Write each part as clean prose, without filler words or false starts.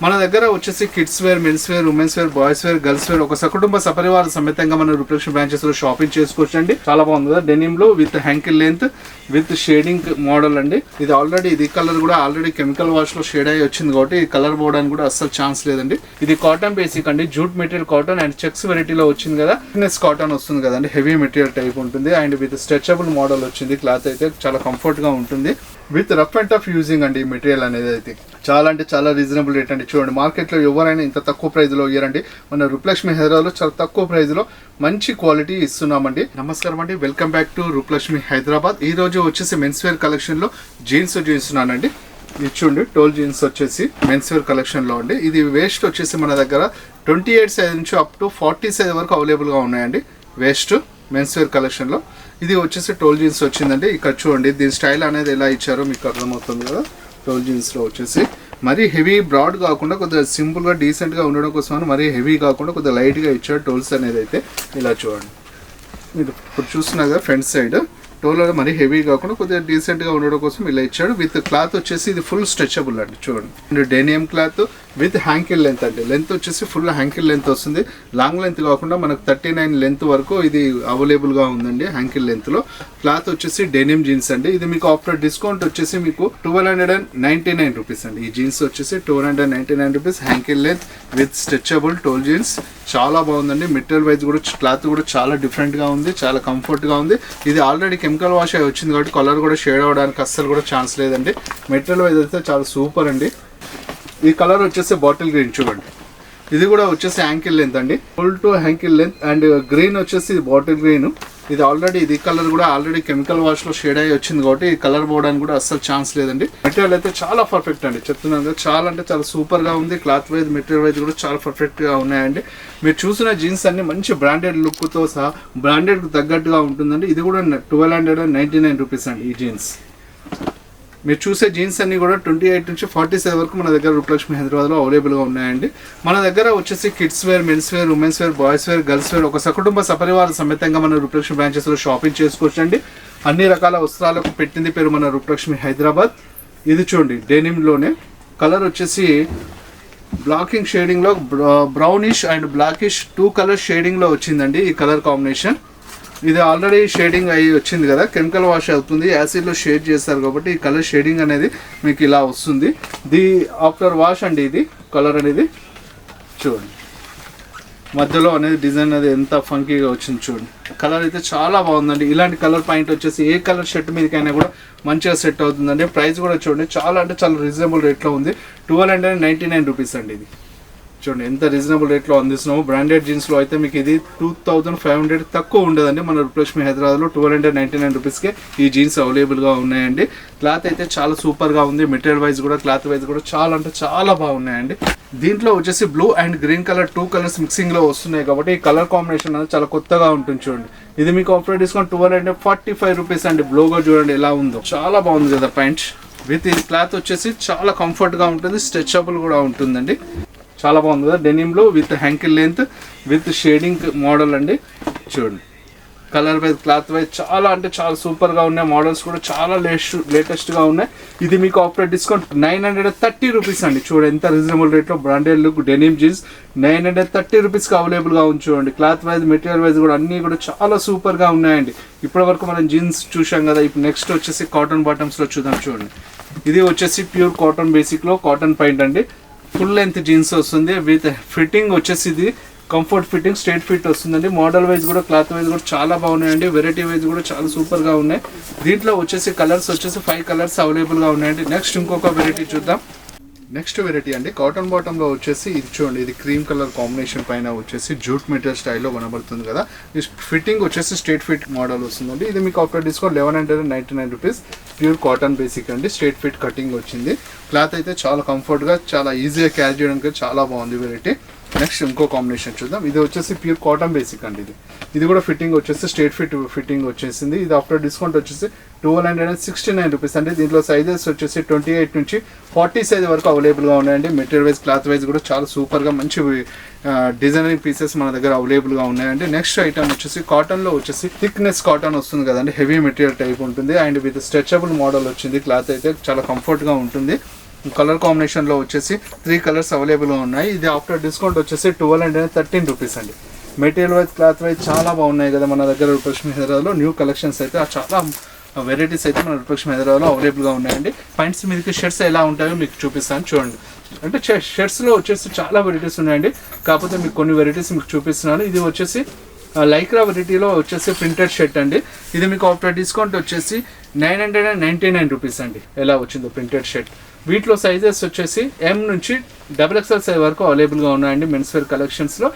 మన దగ్గర వచ్చేసి kids wear, men's wear, women's wear, boys wear, girls wear ఒక సకుటుంబ సపరివార సమేతంగా మన రూపలక్ష్మి బ్రాంచెస్ లో షాపింగ్ చేసుకోవచ్చు అండి. చాలా బాగుంది కదా, డెనిమ్ లో with ankle length with shading model అండి. ఇది ఆల్రెడీ ఇది కలర్ కూడా ఆల్రెడీ కెమికల్ వాష్ లో షేడ్ అయ్యి వచ్చింది కాబట్టి ఈ కలర్ పోవడానికి కూడా అస్సలు ఛాన్స్ లేదండి. ఇది కాటన్ బేసిక్ అండి, jute material cotton and checks వెరైటీలో వచ్చింది కదా, థిక్నెస్ కాటన్ వస్తుంది కదండి, హెవీ మెటీరియల్ టైప్ ఉంటుంది అండ్ విత్ స్ట్రెచబుల్ మోడల్ వచ్చింది. క్లాత్ అయితే చాలా కంఫర్ట్ గా ఉంటుంది with rough and tough using అండి. మెటీరియల్ అనేది అయితే చాలా అంటే చాలా రీజనబుల్ రేట్ అండి. చూడండి, మార్కెట్లో ఎవరైనా ఇంత తక్కువ ప్రైస్ లో ఇయ్యారండి. మన రూపలక్ష్మి హైదరాబాద్ లో చాలా తక్కువ ప్రైస్ లో మంచి క్వాలిటీ ఇస్తున్నామండి. నమస్కారం అండి, welcome back to Rupalakshmi Hyderabad. ఈ రోజు వచ్చేసి మెన్స్ వేర్ కలెక్షన్ లో జీన్స్ చూపిస్తున్నానండి. ఇది చూడండి, టోల్ జీన్స్ వచ్చేసి మెన్స్ వేర్ కలెక్షన్ లో అండి. ఇది వేస్ట్ వచ్చేసి మన దగ్గర 28 సైజ్ నుంచి అప్ టు 40 సైజ్ వరకు అవైలబుల్ గా ఉన్నాయండి. వేస్ట్ మెన్స్ వేర్ కలెక్షన్ లో ఇది వచ్చేసి టోల్ జీన్స్ వచ్చిందండి. ఇక్కడ చూడండి, దీని స్టైల్ అనేది ఎలా ఇచ్చారో మీకు అర్థమవుతుంది కదా. టోల్ జీన్స్ లో వచ్చేసి మరీ హెవీ బ్రాడ్ కాకుండా కొద్దిగా సింపుల్ గా డీసెంట్ గా ఉండడం కోసం మరీ హెవీ కాకుండా కొద్దిగా లైట్ గా ఇచ్చారు టోల్స్ అనేది. అయితే ఇలా చూడండి, మీరు ఇప్పుడు చూస్తున్నారు కదా ఫ్రంట్ సైడ్ టోల్ మరీ హెవీ కాకుండా కొద్దిగా డీసెంట్ గా ఉండడం కోసం ఇలా ఇచ్చాడు. విత్ క్లాత్ వచ్చేసి ఇది ఫుల్ స్ట్రెచబుల్ అండి. చూడండి, denim cloth with ankle length అండి. లెంత్ వచ్చేసి ఫుల్ హ్యాంకిల్ లెంత్ వస్తుంది. లాంగ్ లెంత్ కాకుండా మనకు 39 లెంత్ వరకు ఇది అవైలబుల్ గా ఉందండి. హ్యాంకిల్ లెంత్ లో క్లాత్ వచ్చేసి డెనిమ్ జీన్స్ అండి. ఇది మీకు ఆఫ్టర్ డిస్కౌంట్ వచ్చేసి మీకు 1299 రూపీస్ అండి. ఈ జీన్స్ వచ్చేసి 299 rupees. Ankle length with stretchable tall jeans చాలా బాగుందండి. మెటీరియల్ వైజ్ కూడా క్లాత్ కూడా చాలా డిఫరెంట్ గా ఉంది, చాలా కంఫర్ట్ గా ఉంది. ఇది ఆల్రెడీ కెమికల్ వాష్ అయి వచ్చింది కాబట్టి కలర్ కూడా షేడ్ అవ్వడానికి అస్సలు కూడా ఛాన్స్ లేదండి. మెటీరియల్ వైజ్ అయితే చాలా సూపర్ అండి. ఈ కలర్ వచ్చేసి బాటిల్ గ్రీన్ చూడండి, ఇది కూడా వచ్చేసి హ్యాంకిల్ లెంత్ అండి, full to ankle length and green వచ్చేసి బాటిల్ గ్రీన్. ఇది ఆల్రెడీ ఇది కలర్ కూడా ఆల్రెడీ కెమికల్ వాష్ లో షేడ్ అయ్యి వచ్చింది కాబట్టి ఈ కలర్ పోవడానికి కూడా అస్సలు ఛాన్స్ లేదండి. మెటీరియల్ అయితే చాలా పర్ఫెక్ట్ అండి, చెప్తున్నాను కదా, చాలా అంటే చాలా సూపర్ గా ఉంది. క్లాత్ వైజ్ మెటీరియల్ వైజ్ కూడా చాలా పర్ఫెక్ట్ గా ఉన్నాయండి. మీరు చూసిన జీన్స్ అన్ని మంచి బ్రాండెడ్ లుక్ తో సహా బ్రాండెడ్ కు తగ్గట్టుగా ఉంటుందండి. ఇది కూడా 1299 రూపీస్ అండి. ఈ జీన్స్ మీరు చూసే జీన్స్ అన్ని కూడా 28 నుంచి 40 సైజ్ వరకు మన దగ్గర రూపలక్ష్మి హైదరాబాద్ లో అవైలబుల్ గా ఉన్నాయండి. మన దగ్గర వచ్చేసి kids wear, men's wear, women's wear, boys wear, girls wear ఒక సకుటుంబ సపరివార సమేతంగా మన రూపలక్ష్మి బ్రాంచెస్ లో షాపింగ్ చేసుకోవచ్చు అండి. అన్ని రకాల వస్త్రాలకు పెట్టింది పేరు మన రూపలక్ష్మి హైదరాబాద్. ఇది చూడండి, డెనిమ్ లోనే కలర్ వచ్చేసి బ్లాకింగ్ షేడింగ్ లో brownish and blackish 2 colour shading లో వచ్చిందండి. ఈ కలర్ కాంబినేషన్ ఇది ఆల్రెడీ షేడింగ్ అయ్యి వచ్చింది కదా, కెమికల్ వాష్ అవుతుంది, యాసిడ్లో షేడ్ చేస్తారు కాబట్టి ఈ కలర్ షేడింగ్ అనేది మీకు ఇలా వస్తుంది. ఆఫ్టర్ వాష్ అండి ఇది కలర్ అనేది. చూడండి, మధ్యలో అనేది డిజైన్ అనేది ఎంత ఫంకీగా వచ్చింది చూడండి. కలర్ అయితే చాలా బాగుందండి. ఇలాంటి కలర్ పాయింట్ వచ్చేసి ఏ కలర్ షర్ట్ మీదకైనా కూడా మంచిగా సెట్ అవుతుందండి. ప్రైస్ కూడా చూడండి, చాలా అంటే చాలా రీజనబుల్ రేట్లో ఉంది. 1299 రూపీస్ అండి. ఇది చూడండి ఎంత రీజనబుల్ రేట్లో అందిస్తున్నాము. బ్రాండెడ్ జీన్స్లో అయితే మీకు ఇది 2500 తక్కువ ఉండదండి. మన రూపలక్ష్మి హైదరాబాద్లో 1299 రూపీస్కే ఈ జీన్స్ అవైలబుల్గా ఉన్నాయండి. క్లాత్ అయితే చాలా సూపర్గా ఉంది. మెటీరియల్ వైజ్ కూడా క్లాత్ వైజ్ కూడా చాలా అంటే చాలా బాగున్నాయండి. దీంట్లో వచ్చేసి blue and green colour 2 colours మిక్సింగ్లో వస్తున్నాయి కాబట్టి ఈ కలర్ కాంబినేషన్ అనేది చాలా కొత్తగా ఉంటుంది. చూడండి, ఇది మీకు ఆఫర్ డిస్కౌంట్ 1245 రూపీస్ అండి. బ్లూగా చూడండి ఎలా ఉందో, చాలా బాగుంది కదా ప్యాంట్. విత్ ఈ క్లాత్ వచ్చేసి చాలా కంఫర్ట్గా ఉంటుంది, స్ట్రెచబుల్ కూడా ఉంటుందండి. చాలా బాగుంది కదా, డెనిమ్ లో with ankle length with shading model అండి. చూడండి, కలర్ వైజ్ క్లాత్ వైజ్ చాలా అంటే చాలా సూపర్ గా ఉన్నాయి. మోడల్స్ కూడా చాలా లేటెస్ట్ గా ఉన్నాయి. ఇది మీకు ఆఫర్ డిస్కౌంట్ 930 రూపీస్ అండి. చూడండి ఎంత రీజనబుల్ రేట్ లో branded look denim jeans 930 rupees కి అవైలబుల్ గా ఉంది. చూడండి, క్లాత్ వైజ్ మెటీరియల్ వైజ్ కూడా అన్ని కూడా చాలా సూపర్ గా ఉన్నాయండి. ఇప్పటి వరకు మనం జీన్స్ చూసాం కదా, ఇప్పుడు నెక్స్ట్ వచ్చేసి కాటన్ బాటమ్స్ లో చూద్దాం. చూడండి, ఇది వచ్చేసి ప్యూర్ కాటన్ బేసిక్ లో కాటన్ పాయింట్ అండి. ఫుల్ లెంత్ జీన్స్ వస్తుంది విత్ ఫిట్టింగ్ వచ్చేసి ఇది కంఫర్ట్ ఫిట్టింగ్ స్ట్రైట్ ఫిట్ వస్తుందండి. మోడల్ వైజ్ కూడా క్లాత్ వైజ్ కూడా చాలా బాగున్నాయండి. వెరైటీ వైజ్ కూడా చాలా సూపర్ గా ఉన్నాయి. దీంట్లో వచ్చేసి కలర్స్ వచ్చేసి 5 కలర్స్ అవైలబుల్ గా ఉన్నాయండి. నెక్స్ట్ ఇంకొక వెరైటీ చూద్దాం. నెక్స్ట్ వెరైటీ అండి, కాటన్ బాటమ్ లో వచ్చేసి ఇది చూడండి, ఇది క్రీమ్ కలర్ కాంబినేషన్ పైన వచ్చేసి జూట్ మెటీరియల్ స్టైల్లో కనబడుతుంది కదా. ఈ ఫిట్టింగ్ వచ్చేసి స్ట్రైట్ ఫిట్ మోడల్ వస్తుందండి. ఇది మీకు offer discount 1199 rupees. Pure cotton basic అండి, స్ట్రైట్ ఫిట్ కటింగ్ వచ్చింది. క్లాత్ అయితే చాలా కంఫర్ట్ గా చాలా ఈజీగా క్యారీ చేయడానికి చాలా బాగుంది వెరైటీ. నెక్స్ట్ ఇంకో కాంబినేషన్ చూద్దాం. ఇది వచ్చేసి ప్యూర్ కాటన్ బేసిక్ అండి. ఇది కూడా ఫిట్టింగ్ వచ్చేసి స్ట్రైట్ ఫిట్ ఫిట్టింగ్ వచ్చేసింది. ఇది ఆఫ్టర్ డిస్కౌంట్ వచ్చేసి 1269 రూపీస్ అండి. దీంట్లో సైజెస్ వచ్చేసి 28 నుంచి 40 సైజ్ వరకు అవైలబుల్గా ఉన్నాయండి. మెటీరియల్ వైజ్ క్లాత్ వైజ్ కూడా చాలా సూపర్గా మంచి డిజైనరింగ్ పీసెస్ మన దగ్గర అవైలబుల్గా ఉన్నాయండి. నెక్స్ట్ ఐటమ్ వచ్చేసి కాటన్లో వచ్చేసి థిక్నెస్ కాటన్ వస్తుంది కదండి, హెవీ మెటీరియల్ టైప్ ఉంటుంది అండ్ విత్ స్ట్రెచబుల్ మోడల్ వచ్చింది. క్లాత్ అయితే చాలా కంఫర్ట్గా ఉంటుంది. కలర్ కాంబినేషన్లో వచ్చేసి 3 కలర్స్ అవైలబుల్గా ఉన్నాయి. ఇది ఆఫ్టర్ డిస్కౌంట్ వచ్చేసి 1213 రూపీస్ అండి. మెటీరియల్ వైజ్ క్లాత్ వైజ్ చాలా బాగున్నాయి కదా మన దగ్గర రూపలక్ష్మి హైదరాబాద్లో. న్యూ కలెక్షన్స్ అయితే చాలా వెరైటీస్ అయితే మన రూపలక్ష్మి హైదరాబాద్లో అవైలబుల్గా ఉన్నాయండి. పాయింట్స్ మీకు షర్ట్స్ ఎలా ఉంటాయో మీకు చూపిస్తాను చూడండి. అంటే షర్ట్స్లో వచ్చేసి చాలా వెరైటీస్ ఉన్నాయండి, కాకపోతే మీకు కొన్ని వెరైటీస్ మీకు చూపిస్తున్నాను. ఇది వచ్చేసి లైక్రా వెరైటీలో వచ్చేసి ప్రింటెడ్ షర్ట్ అండి. ఇది మీకు ఆఫ్టర్ డిస్కౌంట్ వచ్చేసి 999 రూపీస్ అండి. ఎలా వచ్చిందో ప్రింటెడ్ షర్ట్. వీటిలో సైజెస్ వచ్చేసి M నుంచి XXL సైజ్ వరకు అవైలబుల్గా ఉన్నాయండి మెన్స్ వేర్ కలెక్షన్స్లో.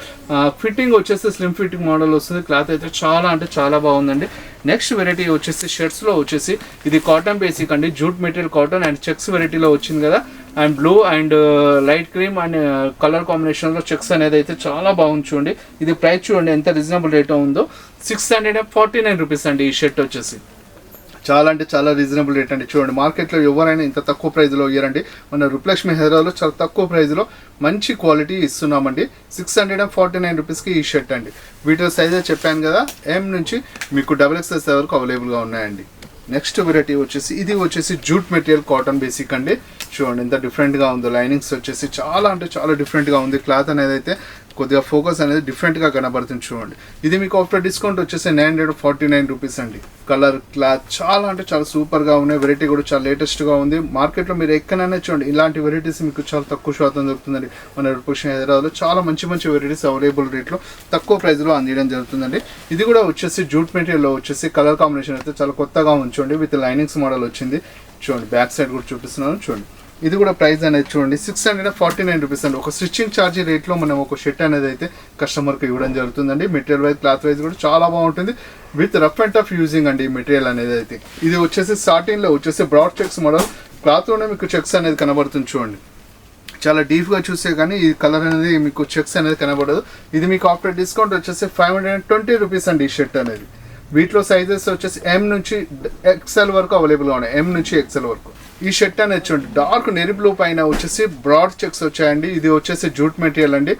ఫిట్టింగ్ వచ్చేసి స్లిమ్ ఫిట్టింగ్ మోడల్ వస్తుంది. క్లాత్ అయితే చాలా అంటే చాలా బాగుందండి. నెక్స్ట్ వెరైటీ వచ్చేసి షర్ట్స్లో వచ్చేసి ఇది కాటన్ బేసిక్ అండి, jute material cotton and checks వెరైటీలో వచ్చింది కదా. And blue and light cream and colour కాంబినేషన్లో చెక్స్ అనేది అయితే చాలా బాగుంది చూడండి. ఇది ప్రైస్ చూడండి ఎంత రీజనబుల్ రేట్ ఉందో, 649 రూపీస్ అండి ఈ షర్ట్ వచ్చేసి. చాలా అంటే చాలా రీజనబుల్ రేట్ అండి. చూడండి మార్కెట్లో ఎవరైనా ఇంత తక్కువ ప్రైస్లో ఇయ్యారండి. మన రూపలక్ష్మి హైదరాబాద్లో చాలా తక్కువ ప్రైస్లో మంచి క్వాలిటీ ఇస్తున్నామండి. 649 రూపీస్కి ఈ షర్ట్ అండి. వీటిలో సైజెస్ చెప్పాను కదా, M నుంచి మీకు XXL వరకు అవైలబుల్గా ఉన్నాయండి. నెక్స్ట్ వెరైటీ వచ్చేసి ఇది వచ్చేసి జూట్ మెటీరియల్ కాటన్ బేసిక్ అండి. చూడండి ఎంత డిఫరెంట్గా ఉందో. లైనింగ్స్ వచ్చేసి చాలా అంటే చాలా డిఫరెంట్గా ఉంది. క్లాత్ అనేది అయితే కొద్దిగా ఫోకస్ అనేది డిఫరెంట్గా కనబడుతుంది చూడండి. ఇది మీకు ఆఫ్టర్ డిస్కౌంట్ వచ్చేసి 949 రూపీస్ అండి. కలర్ క్లాత్ చాలా అంటే చాలా సూపర్గా ఉన్నాయి. వెరైటీ కూడా చాలా లేటెస్ట్గా ఉంది. మార్కెట్లో మీరు ఎక్కడైనా చూడండి ఇలాంటి వెరైటీస్ మీకు చాలా తక్కువ శాతం దొరుకుతుందండి. మన రూపలక్ష్మి హైదరాబాద్లో చాలా మంచి మంచి వెరైటీస్ అవైలబుల్ రేట్లో తక్కువ ప్రైస్లో అందించడం జరుగుతుందండి. ఇది కూడా వచ్చేసి జూట్ మెటీరియల్లో వచ్చేసి కలర్ కాంబినేషన్ అయితే చాలా కొత్తగా ఉంచండి. విత్ లైనింగ్స్ మోడల్ వచ్చింది చూడండి. బ్యాక్ సైడ్ కూడా చూపిస్తున్నాను చూడండి. ఇది కూడా ప్రైస్ అనేది చూడండి 649 రూపీస్ అండి. ఒక స్టిచ్చింగ్ ఛార్జీ రేట్లో మనం ఒక షర్ట్ అనేది అయితే కస్టమర్కి ఇవ్వడం జరుగుతుందండి. మెటీరియల్ వైజ్ క్లాత్ వైజ్ కూడా చాలా బాగుంటుంది. With rough and tough using అండి ఈ మెటీరియల్ అనేది అయితే. ఇది వచ్చేసి స్టార్టింగ్లో వచ్చేసి బ్రాడ్ చెక్స్ మోడల్. క్లాత్లోనే మీకు చెక్స్ అనేది కనబడుతుంది చూడంండి. చాలా డీప్గా చూస్తే కానీ ఈ కలర్ అనేది మీకు చెక్స్ అనేది కనబడదు. ఇది మీకు ఆఫ్టర్ డిస్కౌంట్ వచ్చేసి 520 రూపీస్ అండి ఈ షర్ట్ అనేది. వీటిలో సైజెస్ వచ్చేసి M నుంచి XL వరకు అవైలబుల్గా ఉన్నాయి. M నుంచి XL వరకు. ఈ షర్ట్ అనేది చూడండి డార్క్ నెరీ బ్లూ పైన వచ్చేసి బ్రాడ్ చెక్స్ వచ్చాయండి. ఇది వచ్చేసి జూట్ మెటీరియల్ అండి.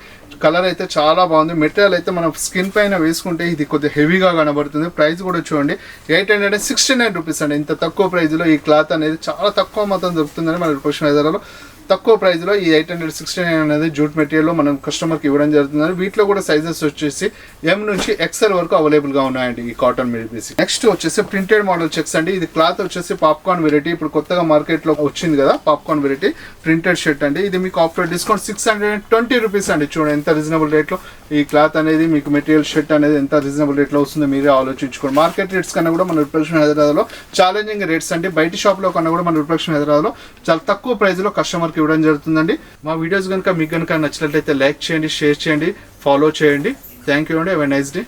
కలర్ అయితే చాలా బాగుంది. మెటీరియల్ అయితే మనం స్కిన్ పైన వేసుకుంటే ఇది కొద్దిగా హెవీగా కనబడుతుంది. ప్రైస్ కూడా చూడండి 869 రూపీస్ అండి. ఇంత తక్కువ ప్రైస్లో ఈ క్లాత్ అనేది చాలా తక్కువ మొత్తం దొరుకుతుందని మన రూపలక్ష్మి హైదరాబాద్లో. తక్కువ ప్రైస్లో ఈ 869 అనేది జూట్ మెటీరియల్లో మనం కస్టమర్కి ఇవ్వడం జరుగుతుంది. వీటిలో కూడా సైజెస్ వచ్చేసి M నుంచి XL వరకు అవైలబుల్గా ఉన్నాయండి ఈ కాటన్ బేసిక్. నెక్స్ట్ వచ్చేసి ప్రింటెడ్ మోడల్ చెక్స్ అండి. ఇది క్లాత్ వచ్చేసి పాప్కార్న్ వెరైటీ. ఇప్పుడు కొత్తగా మార్కెట్లో వచ్చింది కదా పాప్కార్న్ వెరైటీ ప్రింటెడ్ షర్ట్ అండి. ఇది మీకు ఆఫ్టర్ డిస్కౌంట్ 620 రూపీస్ అండి. చూడండి ఎంత రీజనబుల్ రేట్లో ఈ క్లాత్ అనేది మీకు మెటీరియల్ షర్ట్ అనేది ఎంత రీజనబుల్ రేట్లో వస్తుందో మీరే ఆలోచించుకోండి. మార్కెట్ రేట్స్ కన్నా కూడా మన రూపలక్ష్మి హైదరాబాద్లో ఛాలెంజింగ్ రేట్స్ అండి. బయట షాప్లో కన్నా కూడా మన రూపలక్ష్మి హైదరాబాద్లో చాలా తక్కువ ప్రైస్లో కస్టమర్కి ఇవ్వడం జరుగుతుందండి. మా వీడియోస్ కనుక మీకు కనుక నచ్చినట్లయితే లైక్ చేయండి, షేర్ చేయండి, ఫాలో చేయండి. థ్యాంక్ యూ అండి. Have a nice day.